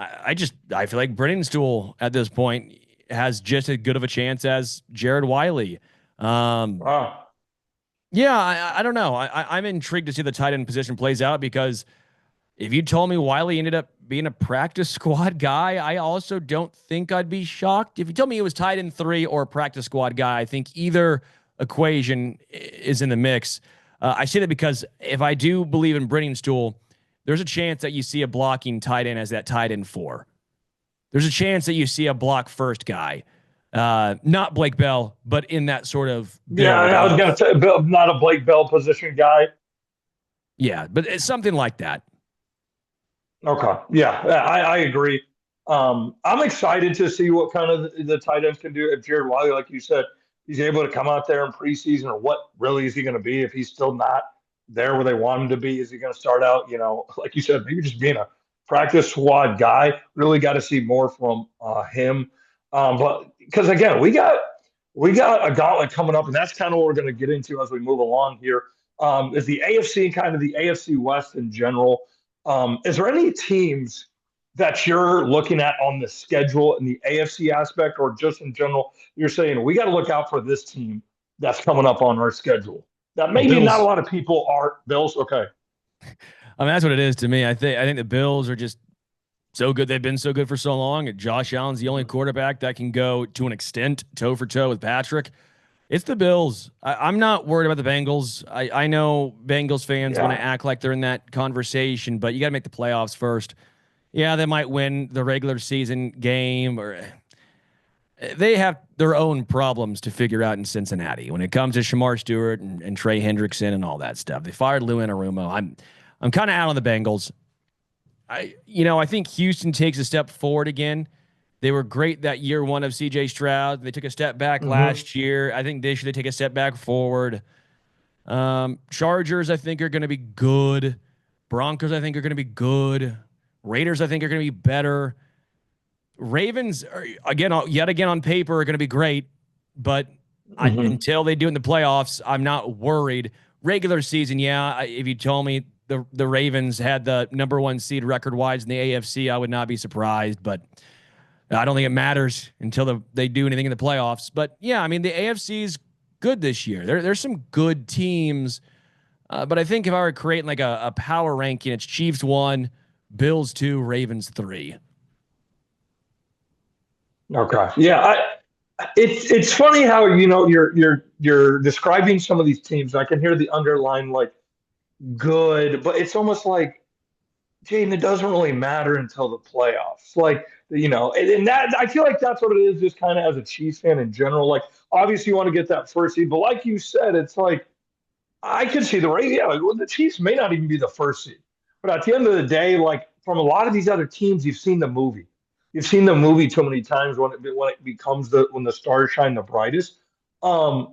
[SPEAKER 2] I feel like Brittingstool at this point has just as good of a chance as Jared Wiley.
[SPEAKER 1] Wow.
[SPEAKER 2] Yeah, I don't know. I'm intrigued to see the tight end position plays out because if you told me Wiley ended up being a practice squad guy, I also don't think I'd be shocked. If you told me it was tight end three or a practice squad guy, I think either equation is in the mix. I say that because if I do believe in Brittingstool, there's a chance that you see a blocking tight end as that tight end four. There's a chance that you see a block first guy. Not Blake Bell, but in that sort of
[SPEAKER 1] Yeah, I was going to say, not a Blake Bell position guy.
[SPEAKER 2] Yeah, but it's something like that.
[SPEAKER 1] Okay. Yeah, I agree. I'm excited to see what kind of the tight ends can do. If Jared Wiley, like you said, he's able to come out there in preseason, or what really is he going to be if he's still not there where they want him to be? Is he going to start out, like you said, maybe just being a practice squad guy? Really got to see more from him. But because again, we got a gauntlet coming up, and that's kind of what we're going to get into as we move along here. Is the AFC and kind of the AFC West in general. Is there any teams that you're looking at on the schedule in the AFC aspect, or just in general, you're saying we got to look out for this team that's coming up on our schedule that maybe not a lot of people are? Bills? Okay.
[SPEAKER 2] I mean, that's what it is to me. I think the Bills are just so good. They've been so good for so long. Josh Allen's the only quarterback that can go to an extent toe for toe with Patrick. It's the Bills. I'm not worried about the Bengals. I know Bengals fans want to
[SPEAKER 1] Yeah.
[SPEAKER 2] act like they're in that conversation, but you got to make the playoffs first. Yeah, they might win the regular season game, or they have their own problems to figure out in Cincinnati when it comes to Shamar Stewart and Trey Hendrickson and all that stuff. They fired Lou Anarumo. I'm kind of out on the Bengals. I think Houston takes a step forward again. They were great that year one of CJ Stroud. They took a step back
[SPEAKER 1] Hmm.
[SPEAKER 2] last year. I think this year they take a step back forward. Chargers, I think, are going to be good. Broncos, I think, are going to be good. Raiders, I think, are going to be better. Ravens, are, again, yet again on paper, are going to be great, but
[SPEAKER 1] Hmm.
[SPEAKER 2] until they do it in the playoffs, I'm not worried. Regular season, yeah. If you told me the Ravens had the number one seed record wise in the AFC, I would not be surprised. But I don't think it matters until they do anything in the playoffs. But yeah, I mean the AFC is good this year. There's some good teams, but I think if I were creating like a power ranking, it's Chiefs 1, Bills 2, Ravens 3.
[SPEAKER 1] Okay. Yeah. It's funny how you're describing some of these teams. I can hear the underline like good, but it's almost like Jaden, it doesn't really matter until the playoffs. Like, and that I feel like that's what it is, just kind of as a Chiefs fan in general. Like, obviously, you want to get that first seed, but like you said, it's like I could see the Ravens. Yeah, like, well, the Chiefs may not even be the first seed, but at the end of the day, like from a lot of these other teams, you've seen the movie. You've seen the movie too many times when it becomes when the stars shine the brightest.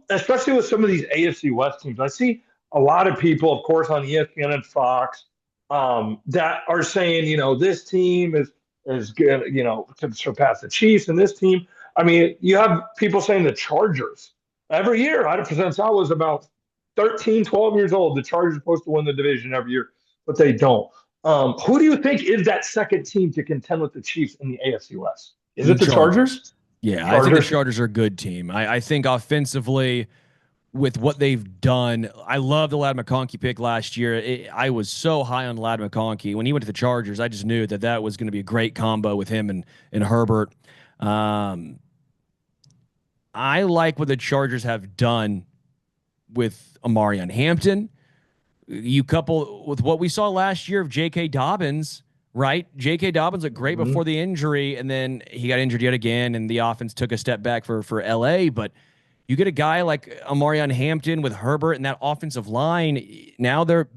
[SPEAKER 1] Especially with some of these AFC West teams, I see a lot of people, of course, on ESPN and Fox, that are saying, this team is good, to surpass the Chiefs, and this team. I mean, you have people saying the Chargers every year. I since I was about 13, 12 years old. The Chargers are supposed to win the division every year, but they don't. Who do you think is that second team to contend with the Chiefs in the AFC West? Is it the
[SPEAKER 2] Chargers.
[SPEAKER 1] Chargers?
[SPEAKER 2] Yeah, I think the
[SPEAKER 1] Chargers.
[SPEAKER 2] Chargers are a good team. I think offensively, with what they've done, I love the Lad McConkey pick last year. I was so high on Lad McConkey. When he went to the Chargers, I just knew that was going to be a great combo with him and Herbert. Um, I like what the Chargers have done with Amarian Hampton. You couple with what we saw last year of J.K. Dobbins, right? J.K. Dobbins looked great before
[SPEAKER 1] Mhm.
[SPEAKER 2] the injury, and then he got injured yet again, and the offense took a step back for L.A., but you get a guy like Amarian Hampton with Herbert and that offensive line. Now they're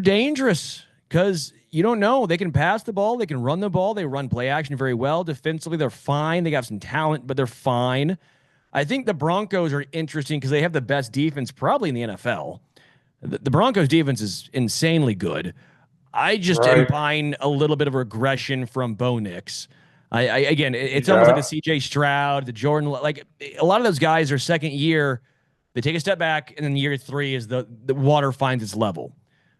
[SPEAKER 2] dangerous because you don't know. They can pass the ball, they can run the ball, they run play action very well. Defensively, they're fine. They got some talent, but they're fine. I think the Broncos are interesting because they have the best defense probably in the NFL. The Broncos defense is insanely good. I just am
[SPEAKER 1] Right.
[SPEAKER 2] buying a little bit of regression from Bo Nix. Again, it's almost like the
[SPEAKER 1] Yeah.
[SPEAKER 2] C.J. Stroud, the Jordan. Like a lot of those guys are second year, they take a step back, and then year three is the water finds its level.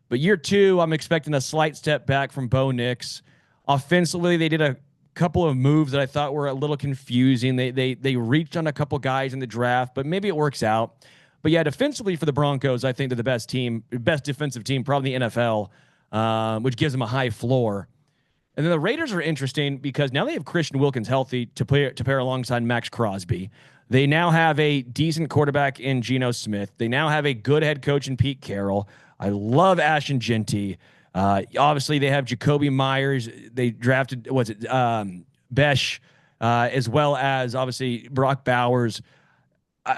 [SPEAKER 2] But year two, I'm expecting a slight step back from Bo Nix. Offensively, they did a couple of moves that I thought were a little confusing. They reached on a couple guys in the draft, but maybe it works out. But yeah, defensively for the Broncos, I think they're the best team, best defensive team, probably in the NFL, which gives them a high floor. And then the Raiders are interesting because now they have Christian Wilkins healthy to pair alongside Max Crosby. They now have a decent quarterback in Geno Smith. They now have a good head coach in Pete Carroll. I love Ashton Genty. Obviously, they have Jacoby Myers. They drafted Besh, as well as obviously Brock Bowers.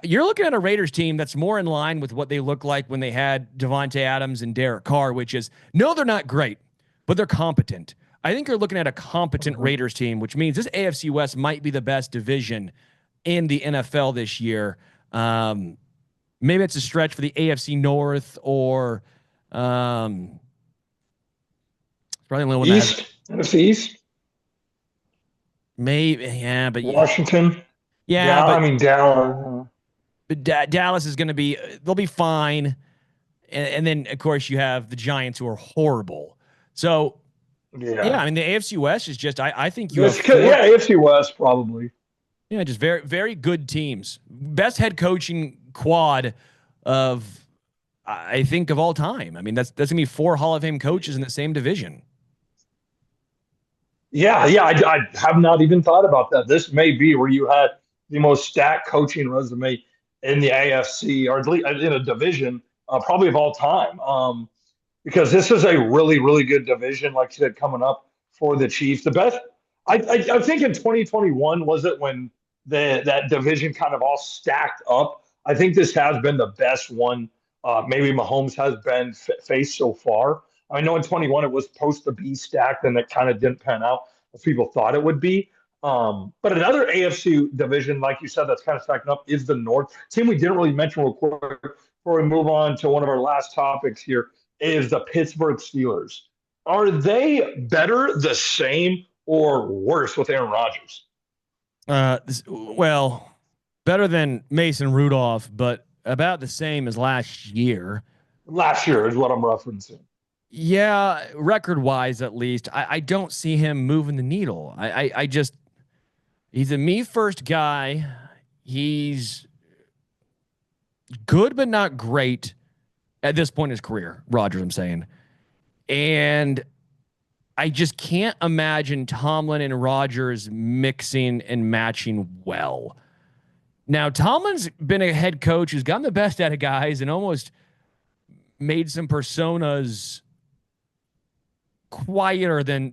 [SPEAKER 2] You're looking at a Raiders team that's more in line with what they looked like when they had Devontae Adams and Derek Carr, which is no, they're not great, but they're competent. I think you're looking at a competent
[SPEAKER 1] Mhm.
[SPEAKER 2] Raiders team, which means this AFC West might be the best division in the NFL this year. Um, Maybe it's a stretch for the AFC North or probably the only one that has
[SPEAKER 1] East, NFC East,
[SPEAKER 2] maybe, yeah,
[SPEAKER 1] Washington.
[SPEAKER 2] yeah,
[SPEAKER 1] Down. I
[SPEAKER 2] but,
[SPEAKER 1] mean, down.
[SPEAKER 2] Dallas is going to be, they'll be fine. And then, of course, you have the Giants who are horrible. So, yeah,
[SPEAKER 1] Yeah.
[SPEAKER 2] I mean, the AFC West is just, I think you have
[SPEAKER 1] This,
[SPEAKER 2] four,
[SPEAKER 1] yeah, AFC West probably.
[SPEAKER 2] yeah, just very, very good teams. Best head coaching quad of, I think, of all time. I mean, that's going to be four Hall of Fame coaches in the same division.
[SPEAKER 1] Yeah, yeah. I have not even thought about that. This may be where you had the most stacked coaching resume in the AFC or at least in a division, probably of all time. Because this is a really, really good division, like you said, coming up for the Chiefs. The best, I think in 2021 was it when that division kind of all stacked up. I think this has been the best one. Maybe Mahomes has been faced so far. I know in 21 it was supposed to be stacked, and it kind of didn't pan out as people thought it would be. But another AFC division, like you said, that's kind of stacking up is the North. Team we didn't really mention real quick before we move on to one of our last topics here is the Pittsburgh Steelers. Are they better, the same, or worse with Aaron Rodgers?
[SPEAKER 2] Well, better than Mason Rudolph, but about the same as last year.
[SPEAKER 1] Last year is what I'm referencing.
[SPEAKER 2] Yeah, record wise, at least, I don't see him moving the needle. I just, he's a me first guy. He's good, but not great at this point in his career, Rodgers, I'm saying. And I just can't imagine Tomlin and Rodgers mixing and matching well. Now, Tomlin's been a head coach who's gotten the best out of guys and almost made some personas quieter than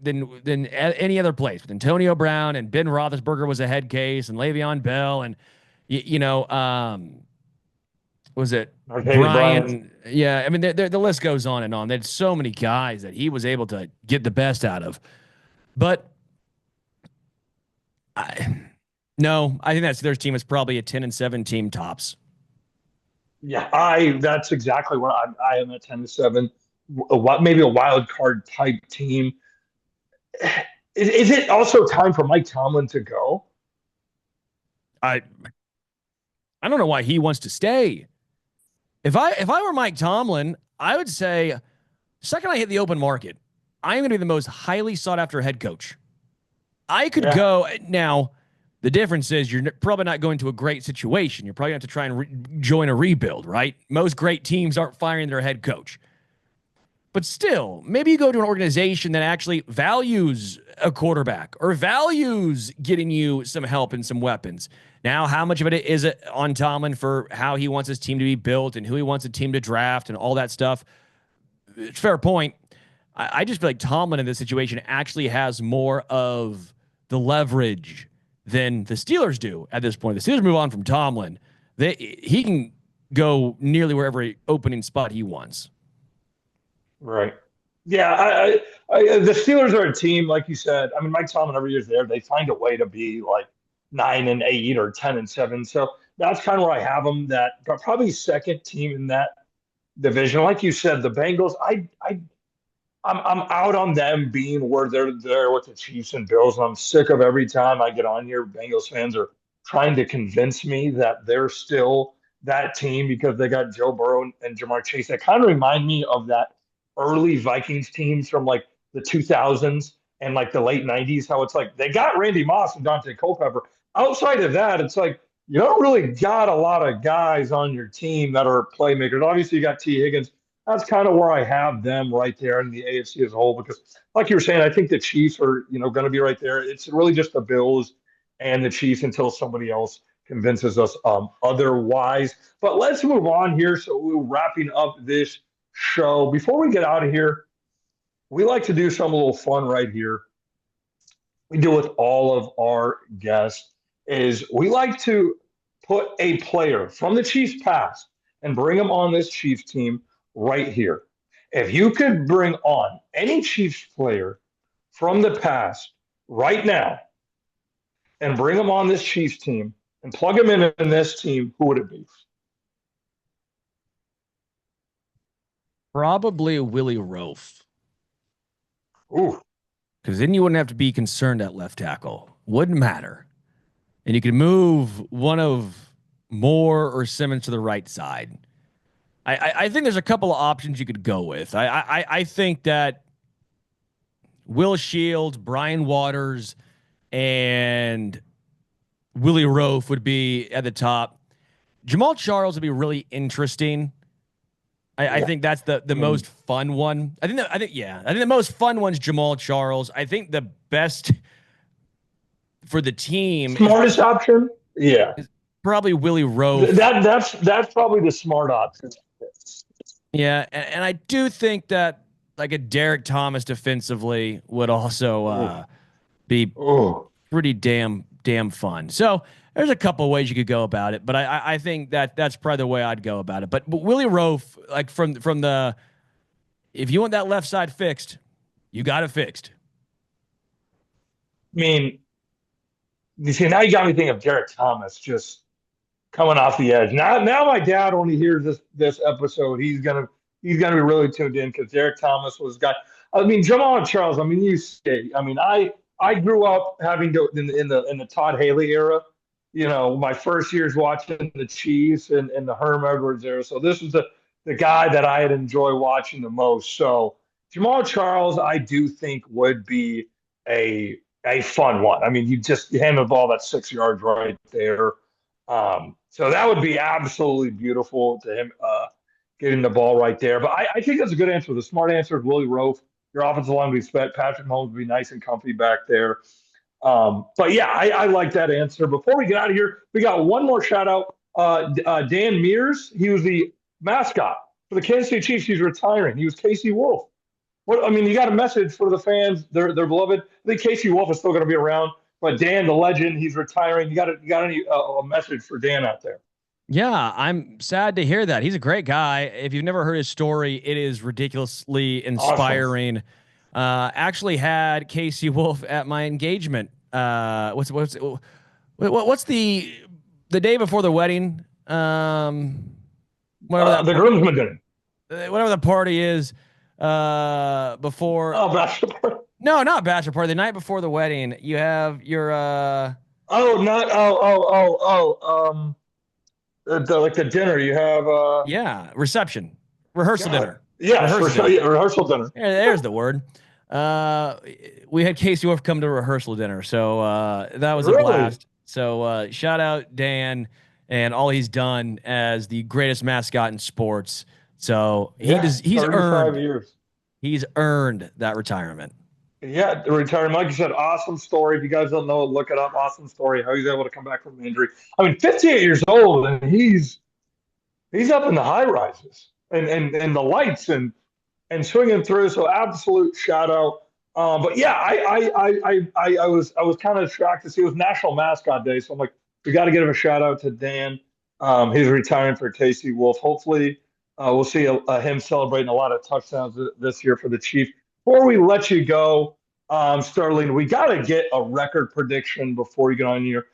[SPEAKER 2] any other place. With Antonio Brown and Ben Roethlisberger was a head case, and Le'Veon Bell, and was it Brian? Yeah, I mean, the list goes on and on. There's so many guys that he was able to get the best out of. But no, I think that's their team is probably a 10-7 team tops.
[SPEAKER 1] Yeah, that's exactly where I am at 10-7. Maybe a wild card type team. Is it also time for Mike Tomlin to go?
[SPEAKER 2] I don't know why he wants to stay. If I were Mike Tomlin, I would say, second I hit the open market, I am going to be the most highly sought after head coach. I could go now. The difference is you're probably not going to a great situation. You're probably going to have to try and join a rebuild, right? Most great teams aren't firing their head coach. But still, maybe you go to an organization that actually values a quarterback or values getting you some help and some weapons. Now, how much of it is it on Tomlin for how he wants his team to be built and who he wants a team to draft and all that stuff? Fair point. I just feel like Tomlin in this situation actually has more of the leverage than the Steelers do at this point. The Steelers move on from Tomlin. He can go nearly wherever opening spot he wants.
[SPEAKER 1] Right. Yeah, the Steelers are a team, like you said. I mean, Mike Tomlin every year's there. They find a way to be like 9-8 or 10-7. So that's kind of where I have them. That probably second team in that division. Like you said, the Bengals. I'm out on them being where they're there with the Chiefs and Bills, and I'm sick of every time I get on here, Bengals fans are trying to convince me that they're still that team because they got Joe Burrow and Jamar Chase. That kind of remind me of that early Vikings teams from like the 2000s and like the late 90s, how it's like they got Randy Moss and Dante Culpepper. Outside of that, it's like you don't really got a lot of guys on your team that are playmakers. Obviously, you got T. Higgins. That's kind of where I have them right there in the AFC as a whole because, like you were saying, I think the Chiefs are going to be right there. It's really just the Bills and the Chiefs until somebody else convinces us otherwise. But let's move on here. So we're wrapping up this show. Before we get out of here, we like to do something a little fun right here. We do with all of our guests is we like to put a player from the Chiefs past and bring them on this Chiefs team right here. If you could bring on any Chiefs player from the past right now and bring them on this Chiefs team and plug them in this team, who would it be?
[SPEAKER 2] Probably Willie Roaf.
[SPEAKER 1] Ooh.
[SPEAKER 2] Because then you wouldn't have to be concerned at left tackle. Wouldn't matter. And you could move one of Moore or Simmons to the right side. I think there's a couple of options you could go with. I think that Will Shields, Brian Waters, and Willie Roaf would be at the top. Jamal Charles would be really interesting. I think that's the most fun one. I think the most fun one's Jamal Charles. I think the best for the team,
[SPEAKER 1] smartest option. Yeah.
[SPEAKER 2] probably Willie Rofe.
[SPEAKER 1] That's probably the smart option.
[SPEAKER 2] Yeah, and I do think that like a Derek Thomas defensively would also
[SPEAKER 1] Oh,
[SPEAKER 2] be
[SPEAKER 1] oh.
[SPEAKER 2] pretty damn fun. So there's a couple ways you could go about it, but I think that that's probably the way I'd go about it. But Willie Rofe, like from the if you want that left side fixed, you got it fixed.
[SPEAKER 1] I mean, you see, now you got me thinking of Derek Thomas just coming off the edge. Now my dad only hears this episode. He's gonna be really tuned in because Derek Thomas was guy. I mean, Jamal Charles. I mean, you say. I mean, I grew up having to in the Todd Haley era. You know, my first years watching the Chiefs and the Herm Edwards era. So this was the guy that I had enjoyed watching the most. So Jamal Charles, I do think would be a fun one. I mean, you hand the ball that's 6 yards right there. So that would be absolutely beautiful to him getting the ball right there. But I think that's a good answer. The smart answer is Willie Rofe. Your offensive line would be spent. Patrick Mahomes would be nice and comfy back there. But yeah, I like that answer. Before we get out of here, we got one more shout out. Dan Mears, he was the mascot for the Kansas City Chiefs. He's retiring. He was Casey Wolf. What I mean, you got a message for the fans. They're beloved. I think Casey Wolf is still going to be around, but Dan, the legend, he's retiring. You got any a message for Dan out there?
[SPEAKER 2] Yeah, I'm sad to hear that. He's a great guy. If you've never heard his story, it is ridiculously
[SPEAKER 1] Awesome.
[SPEAKER 2] inspiring. Actually had Casey Wolf at my engagement. What's the day before the wedding? Whatever that
[SPEAKER 1] The groomsmen did it.
[SPEAKER 2] whatever the party is. Before
[SPEAKER 1] Oh, basketball.
[SPEAKER 2] no, not bachelor party. The night before the wedding, you have your
[SPEAKER 1] Oh, not like the dinner. You have
[SPEAKER 2] yeah, reception, rehearsal
[SPEAKER 1] God,
[SPEAKER 2] dinner,
[SPEAKER 1] yes,
[SPEAKER 2] rehearsal dinner.
[SPEAKER 1] rehearsal dinner.
[SPEAKER 2] There's the word. We had Casey Wolf come to rehearsal dinner, so that was a
[SPEAKER 1] Really?
[SPEAKER 2] blast. So shout out Dan and all he's done as the greatest mascot in sports. So
[SPEAKER 1] Yeah,
[SPEAKER 2] earned
[SPEAKER 1] 35 years.
[SPEAKER 2] he's earned that retirement.
[SPEAKER 1] Yeah, the retirement. Like you said, awesome story. If you guys don't know, look it up. Awesome story. How he's able to come back from injury. I mean, 58 years old, and he's up in the high rises and the lights and swinging through. So absolute shout out. But yeah, I was kind of shocked to see it was National Mascot Day. So I'm like, we got to give a shout out to Dan. He's retiring for Casey Wolf. Hopefully, we'll see him celebrating a lot of touchdowns this year for the Chiefs. Before we let you go, Sterling, we got to get a record prediction before you get on your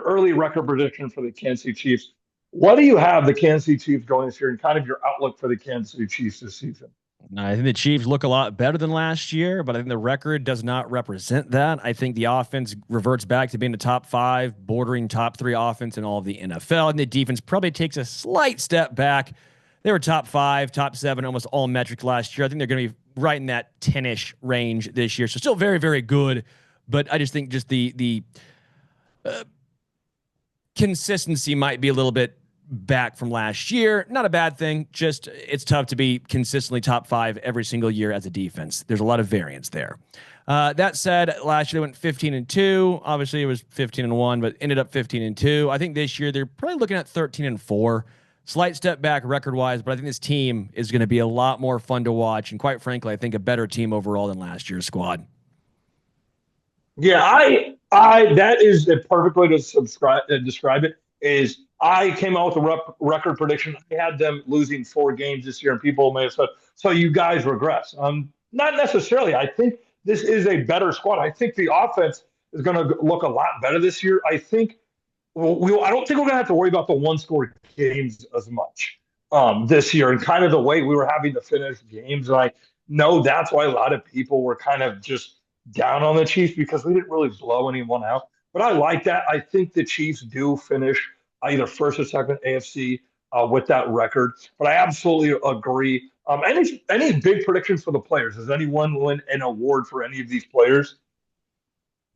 [SPEAKER 1] early record prediction for the Kansas City Chiefs. What do you have the Kansas City Chiefs going this year, and kind of your outlook for the Kansas City Chiefs this season?
[SPEAKER 2] I think the Chiefs look a lot better than last year, but I think the record does not represent that. I think the offense reverts back to being the top five, bordering top three offense in all of the NFL, and the defense probably takes a slight step back. They were top five, top seven, almost all metrics last year. I think they're going to be right in that 10-ish range this year. So still very, very good. But I just think just the consistency might be a little bit back from last year. Not a bad thing. Just it's tough to be consistently top five every single year as a defense. There's a lot of variance there. That said, last year they went 15-2. Obviously, it was 15-1, but ended up 15-2. I think this year they're probably looking at 13-4. Slight step back record-wise, but I think this team is going to be a lot more fun to watch, and quite frankly, I think a better team overall than last year's squad.
[SPEAKER 1] Yeah, I that is the perfect way to describe it. Is I came out with a record prediction. I had them losing 4 games this year, and people may have said, "So you guys regress." Not necessarily. I think this is a better squad. I think the offense is going to look a lot better this year. I think I don't think we're going to have to worry about the one-score games as much this year, and kind of the way we were having to finish games. And I know that's why a lot of people were kind of just down on the Chiefs because we didn't really blow anyone out. But I like that. I think the Chiefs do finish either first or second AFC with that record. But I absolutely agree. Any big predictions for the players? Does anyone win an award for any of these players?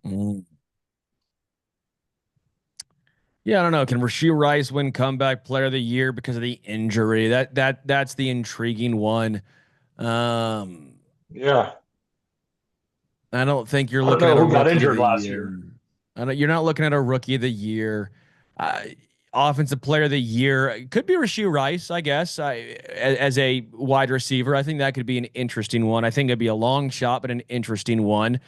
[SPEAKER 2] Mm. Yeah, I don't know. Can Rashee Rice win comeback player of the year because of the injury? That's the intriguing one.
[SPEAKER 1] Yeah.
[SPEAKER 2] I don't think you're
[SPEAKER 1] I don't
[SPEAKER 2] looking
[SPEAKER 1] know
[SPEAKER 2] at a
[SPEAKER 1] who got
[SPEAKER 2] rookie of
[SPEAKER 1] injured
[SPEAKER 2] the
[SPEAKER 1] last year.
[SPEAKER 2] year. You're not looking at a rookie of the year. Uh, Offensive player of the year could be Rashee Rice, I guess, as a wide receiver. I think that could be an interesting one. I think it'd be a long shot, but an interesting one.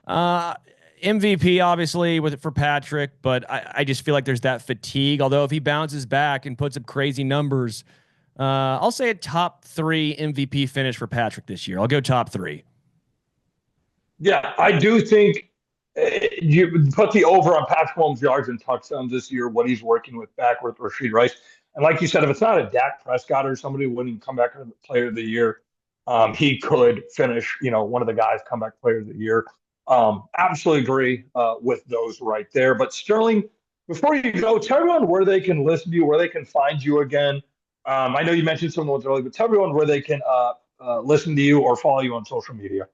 [SPEAKER 2] Uh, MVP, obviously, with it for Patrick, but I just feel like there's that fatigue. Although if he bounces back and puts up crazy numbers, I'll say a top three MVP finish for Patrick this year. I'll go top three.
[SPEAKER 1] Yeah, I do think you put the over on Patrick Holmes yards and touchdowns this year when he's working with back with Rashid Rice. And like you said, if it's not a Dak Prescott or somebody winning comeback player of the year, he could finish, one of the guys comeback player of the year. Absolutely agree with those right there. But Sterling, before you go, tell everyone where they can listen to you, where they can find you again. I know you mentioned some of those earlier, but tell everyone where they can listen to you or follow you on social media.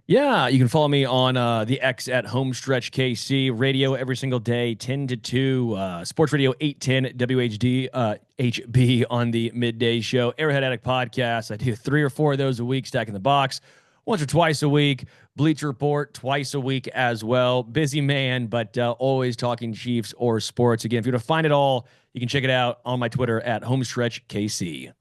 [SPEAKER 2] Yeah, you can follow me on the X at Homestretch KC radio every single day, 10 to 2, Sports Radio 810 WHD HB on the midday show. Arrowhead Addict podcast. I do 3 or 4 of those a week, stacking the box once or twice a week. Bleacher Report twice a week as well. Busy man, but always talking Chiefs or sports. Again, if you want to find it all, you can check it out on my Twitter at Homestretch KC.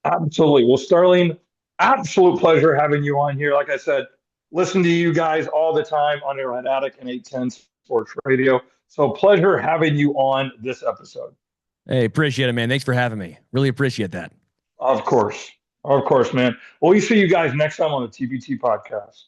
[SPEAKER 1] Absolutely. Well, Sterling, absolute pleasure having you on here. Like I said, listen to you guys all the time on Arrowhead Attic and 810 Sports Radio. So pleasure having you on this episode.
[SPEAKER 2] Hey, appreciate it, man. Thanks for having me. Really appreciate that.
[SPEAKER 1] Of course. Of course, man. Well, we see you guys next time on the TBT podcast.